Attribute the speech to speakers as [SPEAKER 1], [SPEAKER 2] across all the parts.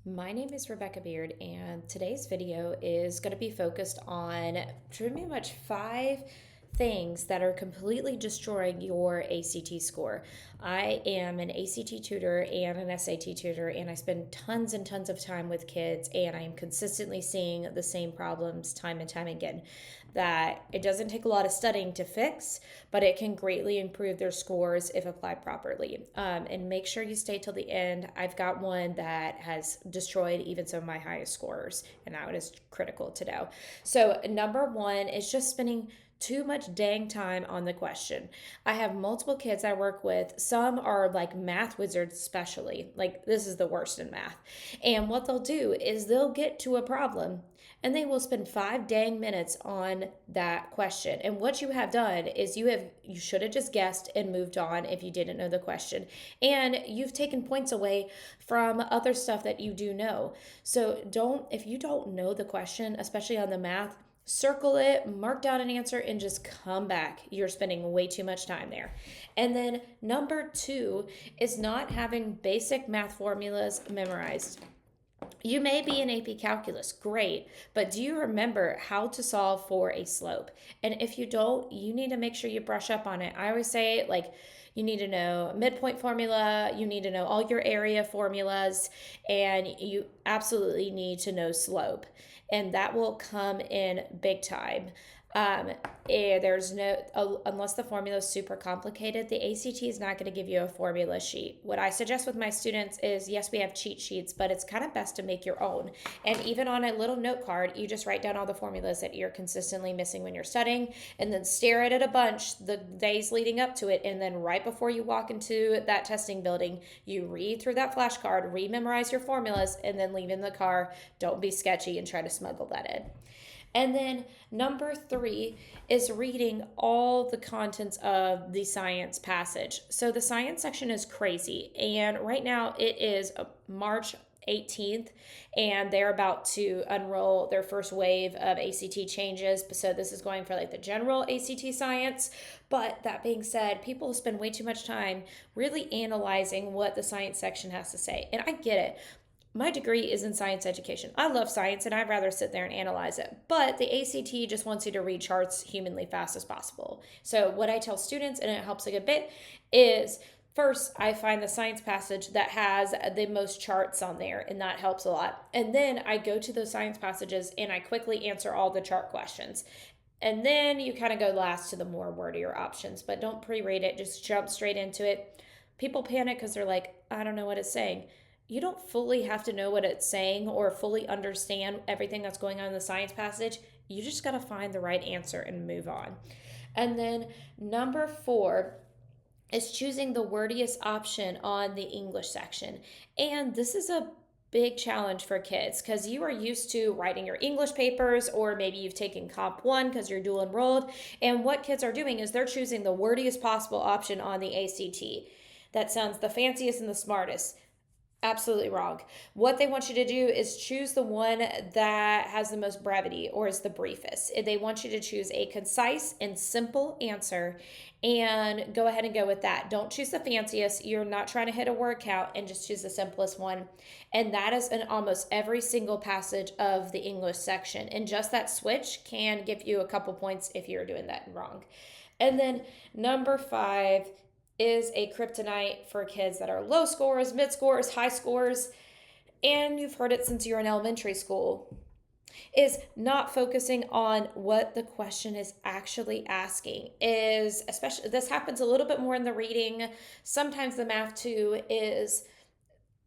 [SPEAKER 1] My name is Rebecca Beard, and today's video is going to be focused on pretty much 5 things that are completely destroying your ACT score. I am an ACT tutor and an SAT tutor, and I spend tons and tons of time with kids, and I am consistently seeing the same problems time and time again. That it doesn't take a lot of studying to fix, but it can greatly improve their scores if applied properly. And make sure you stay till the end. I've got one that has destroyed even some of my highest scorers, and that one is critical to know. So, number one is just spending too much dang time on the question. I have multiple kids I work with. Some are like math wizards, especially. Like, this is the worst in math. And what they'll do is they'll get to a problem and they will spend 5 dang minutes on that question. And what you have done is you should have just guessed and moved on if you didn't know the question. And you've taken points away from other stuff that you do know. So if you don't know the question, especially on the math, circle it, mark down an answer, and just come back. You're spending way too much time there. And then number 2 is not having basic math formulas memorized. You may be in AP Calculus, great, but do you remember how to solve for a slope? And if you don't, you need to make sure you brush up on it. I always say, like, you need to know midpoint formula, you need to know all your area formulas, and you absolutely need to know slope. And that will come in big time. Um, there's unless the formula is super complicated, the ACT is not going to give you a formula sheet. What I suggest with my students is, yes, we have cheat sheets, but it's kind of best to make your own. And even on a little note card, you just write down all the formulas that you're consistently missing when you're studying, and then stare at it a bunch the days leading up to it. And then right before you walk into that testing building, you read through that flashcard, rememorize your formulas, and then leave in the car. Don't be sketchy and try to smuggle that in. And then number 3 is reading all the contents of the science passage. So the science section is crazy. And right now it is March 18th, and they're about to unroll their first wave of ACT changes. So this is going for like the general ACT science. But that being said, people spend way too much time really analyzing what the science section has to say. And I get it. My degree is in science education. I love science and I'd rather sit there and analyze it. But the ACT just wants you to read charts humanly fast as possible. So, what I tell students, and it helps a good bit, is first I find the science passage that has the most charts on there, and that helps a lot. And then I go to those science passages and I quickly answer all the chart questions. And then you kind of go last to the more wordier options, but don't pre read it, just jump straight into it. People panic because they're like, I don't know what it's saying. You don't fully have to know what it's saying or fully understand everything that's going on in the science passage. You just got to find the right answer and move on. And then number 4 is choosing the wordiest option on the English section. And this is a big challenge for kids because you are used to writing your English papers, or maybe you've taken Comp 1 because you're dual enrolled. And what kids are doing is they're choosing the wordiest possible option on the ACT. That sounds the fanciest and the smartest. Absolutely wrong. What they want you to do is choose the one that has the most brevity or is the briefest. They want you to choose a concise and simple answer and go ahead and go with that. Don't choose the fanciest. You're not trying to hit a word count, and just choose the simplest one. And that is in almost every single passage of the English section. And just that switch can give you a couple points if you're doing that wrong. And then number 5 is a kryptonite for kids that are low scores, mid scores, high scores, and you've heard it since you're in elementary school, is not focusing on what the question is actually asking. Is especially, this happens a little bit more in the reading, sometimes the math too, is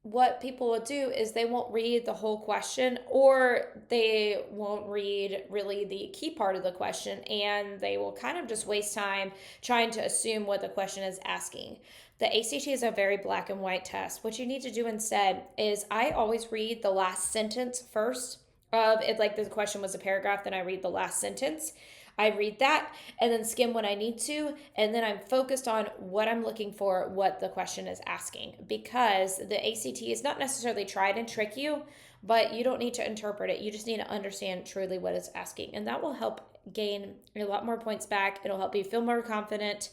[SPEAKER 1] what people will do is they won't read the whole question, or they won't read really the key part of the question, and they will kind of just waste time trying to assume what the question is asking. The ACT is a very black and white test. What you need to do instead is, I always read the last sentence first of it. Like the question was a paragraph, then I read the last sentence. I read that and then skim when I need to, and then I'm focused on what I'm looking for, what the question is asking, because the ACT is not necessarily try and trick you, but you don't need to interpret it. You just need to understand truly what it's asking, and that will help gain a lot more points back. It'll help you feel more confident.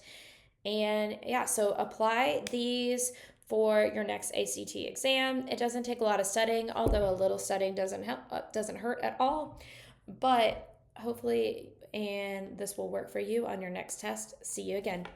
[SPEAKER 1] And yeah, so apply these for your next ACT exam. It doesn't take a lot of studying, although a little studying doesn't hurt at all. But hopefully, and this will work for you on your next test. See you again.